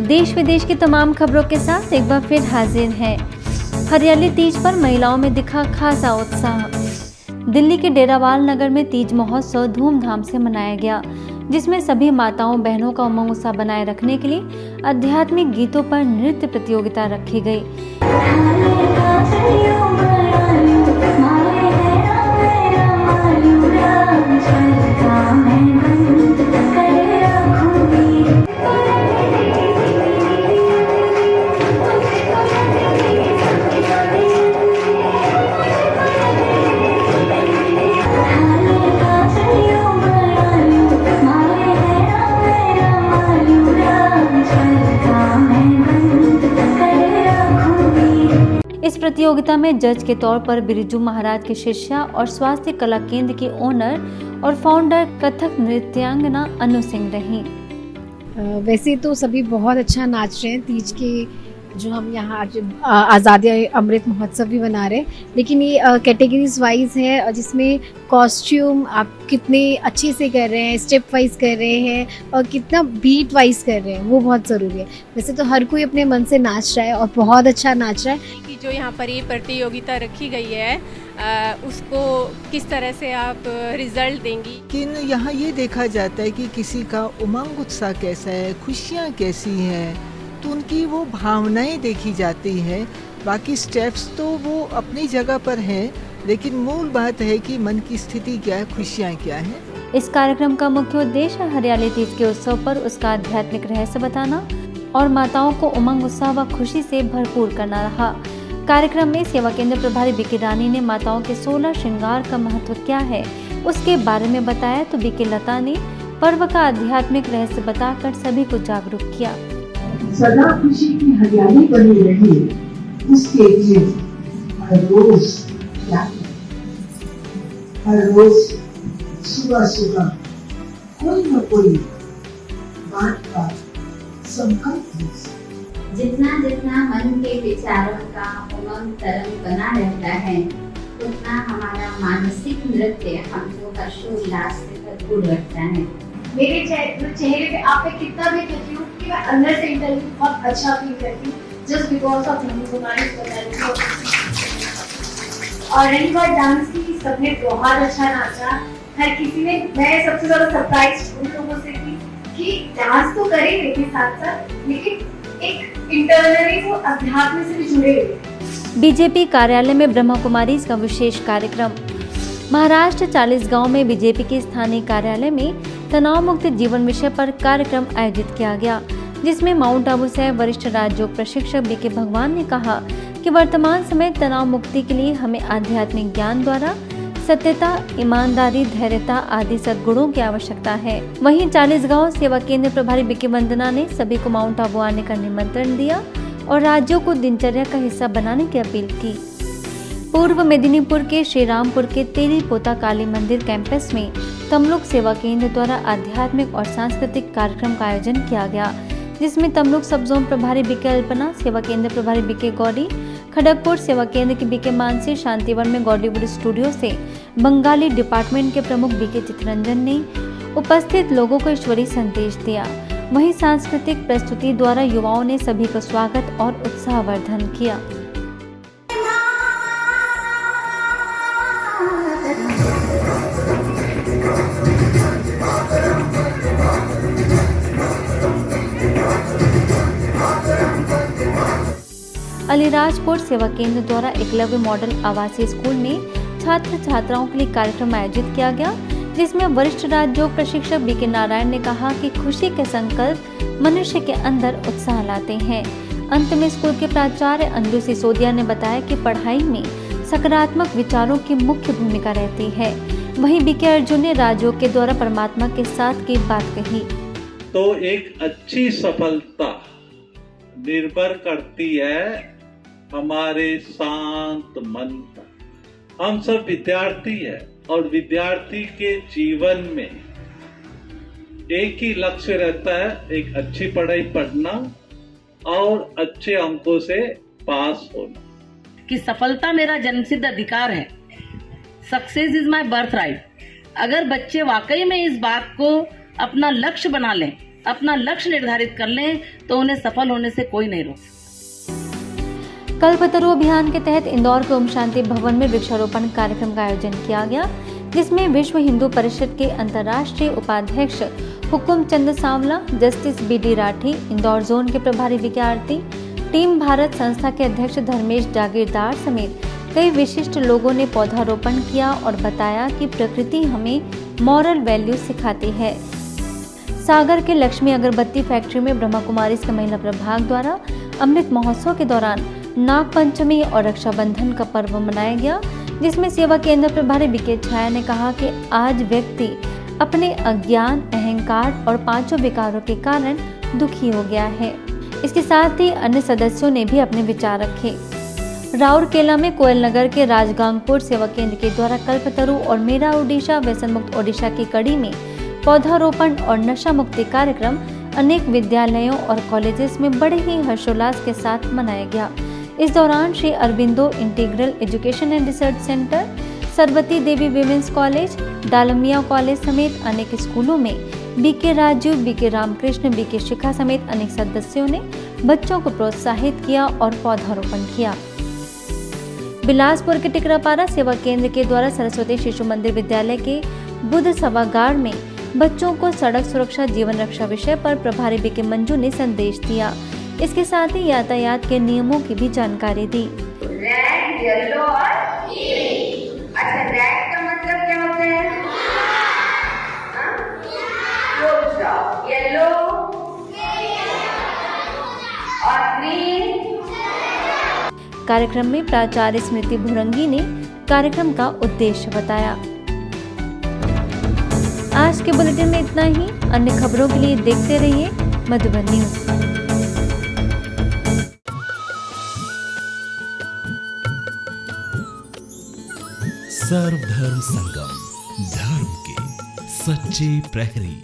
देश विदेश की तमाम खबरों के साथ एक बार फिर हाजिर है। हरियाली तीज पर महिलाओं में दिखा खासा उत्साह। दिल्ली के डेरावाल नगर में तीज महोत्सव धूमधाम से मनाया गया, जिसमें सभी माताओं बहनों का उमंग उत्साह बनाए रखने के लिए आध्यात्मिक गीतों पर नृत्य प्रतियोगिता रखी गई। इस प्रतियोगिता में जज के तौर पर बिरजू महाराज की शिष्या और स्वास्थ्य कला केंद्र की ओनर और फाउंडर कथक नृत्यांगना अनु सिंह रही। वैसे तो सभी बहुत अच्छा नाच रहे हैं। तीज के जो हम यहाँ आज आज़ादी अमृत महोत्सव भी मना रहे हैं, लेकिन ये कैटेगरीज वाइज है, जिसमें कॉस्ट्यूम आप कितने अच्छे से कर रहे हैं, स्टेप वाइज कर रहे हैं और कितना बीट वाइज कर रहे हैं, वो बहुत ज़रूरी है। वैसे तो हर कोई अपने मन से नाच रहा है और बहुत अच्छा नाच रहा है। कि जो यहाँ पर ये प्रतियोगिता रखी गई है उसको किस तरह से आप रिजल्ट देंगी? लेकिन यहाँ ये देखा जाता है कि किसी का उमंग उत्साह कैसा है, खुशियाँ कैसी हैं, तो उनकी वो भावनाएं देखी जाती है। बाकी स्टेप्स तो वो अपनी जगह पर हैं, लेकिन मूल बात है कि मन की स्थिति क्या है, खुशियाँ क्या हैं। इस कार्यक्रम का मुख्य उद्देश्य हरियाली तीज के उत्सव पर उसका आध्यात्मिक रहस्य बताना और माताओं को उमंग उत्साह व खुशी से भरपूर करना रहा। कार्यक्रम में सेवा केंद्र प्रभारी बीके रानी ने माताओं के 16 श्रृंगार का महत्व क्या है उसके बारे में बताया, तो बीके लता ने पर्व का आध्यात्मिक रहस्य बताकर सभी को जागरूक किया। सदा खुशी की हरियाली बनी रही, उसके लिए हर रोज क्या हर रोज सुबह सुबह कोई न कोई बात का संकल्प। जितना जितना मन के विचारों का उमंग तरंग बना रहता है, उतना हमारा मानसिक नृत्य हमको हर्षोल्लास से भरपूर रखता है। मेरे चेहरे पे आप पे कितना भी देखती हूँ कि मैं अंदर से इंटरव्यू बहुत अच्छा फील करती हूँ, जस्ट बिकॉज ऑफ तुम्हारी और रही बात डांस की, सबने बहुत अच्छा नाचा। हर किसी ने, मैं सबसे ज्यादा सरप्राइज उन लोगों से थी कि डांस तो करे लेकिन साथ साथ लेकिन एक इंटरनली वो अध्यात्म से भी जुड़े हुए। बीजेपी कार्यालय में ब्रह्मा कुमारी का विशेष कार्यक्रम। महाराष्ट्र 40 गांव में बीजेपी के स्थानीय कार्यालय में तनाव मुक्त जीवन विषय पर कार्यक्रम आयोजित किया गया, जिसमें माउंट आबू से वरिष्ठ राजयोग प्रशिक्षक बीके भगवान ने कहा कि वर्तमान समय तनाव मुक्ति के लिए हमें आध्यात्मिक ज्ञान द्वारा सत्यता, ईमानदारी, धैर्यता आदि सद्गुणों की आवश्यकता है। वहीं 40 गांव सेवा केंद्र प्रभारी बीके वंदना ने सभी को माउंट आबू आने का निमंत्रण दिया और राज्यों को दिनचर्या का हिस्सा बनाने की अपील की। पूर्व मेदिनीपुर के श्रीरामपुर के तेली पोता काली मंदिर कैंपस में तमलुक सेवा केंद्र द्वारा आध्यात्मिक और सांस्कृतिक कार्यक्रम का आयोजन किया गया, जिसमें तमलुक सब जोन प्रभारी बीके अल्पना, सेवा केंद्र प्रभारी बीके गौरी, खड़गपुर सेवा केंद्र के बीके मानसी, शांतिवन में गॉलीवुड स्टूडियो से बंगाली डिपार्टमेंट के प्रमुख बीके चित्रंजन ने उपस्थित लोगों को ईश्वरीय संदेश दिया। वहीं सांस्कृतिक प्रस्तुति द्वारा युवाओं ने सभी का स्वागत और उत्साहवर्धन किया। अलीराजपुर सेवा केंद्र द्वारा एकलव्य मॉडल आवासीय स्कूल में छात्र छात्राओं के लिए कार्यक्रम आयोजित किया गया, जिसमें वरिष्ठ राजयोग प्रशिक्षक बीके नारायण ने कहा कि खुशी के संकल्प मनुष्य के अंदर उत्साह लाते हैं। अंत में स्कूल के प्राचार्य अंजू सिसोदिया ने बताया कि पढ़ाई में सकारात्मक विचारों की मुख्य भूमिका रहती है। वहीं बीके अर्जुन ने राजयोग के द्वारा परमात्मा के साथ की बात कही। तो एक अच्छी सफलता निर्भर करती है हमारे शांत मन पर। हम सब विद्यार्थी हैं और विद्यार्थी के जीवन में एक ही लक्ष्य रहता है, एक अच्छी पढ़ाई पढ़ना और अच्छे अंकों से पास होना। कि सफलता मेरा जन्मसिद्ध अधिकार है, success is my birth right. अगर बच्चे वाकई में इस बात को अपना लक्ष्य बना लें, अपना लक्ष्य निर्धारित कर लें तो उन्हें सफल होने से कोई नहीं रोक सकता। कल्पतरु अभियान के तहत इंदौर के ओम शांति भवन में वृक्षारोपण कार्यक्रम का आयोजन किया गया, जिसमें विश्व हिंदू परिषद के अंतर्राष्ट्रीय उपाध्यक्ष Hukum Chand Sanwala, justice BD Rathi, Indore zone के प्रभारी विद्यार्थी, टीम भारत संस्था के अध्यक्ष धर्मेश जागीरदार समेत कई विशिष्ट लोगों ने पौधारोपण किया और बताया कि प्रकृति हमें मॉरल वैल्यू सिखाती है। सागर के लक्ष्मी अगरबत्ती फैक्ट्री में ब्रह्मा कुमारीज के महिला प्रभाग द्वारा अमृत महोत्सव के दौरान नाग पंचमी और रक्षाबंधन का पर्व मनाया गया, जिसमें सेवा केंद्र प्रभारी बीके छाया ने कहा कि आज व्यक्ति अपने अज्ञान, अहंकार और पांचों विकारों के कारण दुखी हो गया है। इसके साथ ही अन्य सदस्यों ने भी अपने विचार रखे। राउरकेला में कोयल नगर के राजगांगपुर सेवा केंद्र के द्वारा कल्पतरु और मेरा ओडिशा व्यसन मुक्त ओडिशा की कड़ी में पौधारोपण और नशा मुक्ति कार्यक्रम अनेक विद्यालयों और कॉलेजेस में बड़े ही हर्षोल्लास के साथ मनाया गया। इस दौरान Shri Aurobindo Integral Education and Research Centre, Saraswati Devi Women's College, Dalmia College समेत अनेक स्कूलों में BK Raju, BK Ramakrishna, BK Shikha समेत अनेक सदस्यों ने बच्चों को प्रोत्साहित किया और पौधारोपण किया। बिलासपुर के टिकरापारा सेवा केंद्र के द्वारा सरस्वती शिशु मंदिर विद्यालय के बुद्ध सभागार में बच्चों को सड़क सुरक्षा जीवन रक्षा विषय पर प्रभारी बीके मंजू ने संदेश दिया। इसके साथ ही यातायात के नियमों की भी जानकारी दी। रेड, येलो और ग्रीन। अच्छा, रेड का मतलब क्या होता है? रुक जाओ। येलो और ग्रीन। कार्यक्रम में प्राचार्य स्मृति भुरंगी ने कार्यक्रम का उद्देश्य बताया। आज के बुलेटिन में इतना ही। अन्य खबरों के लिए देखते रहिए मधुबन न्यूज। सर्वधर्म संगम, धर्म के सच्चे प्रहरी।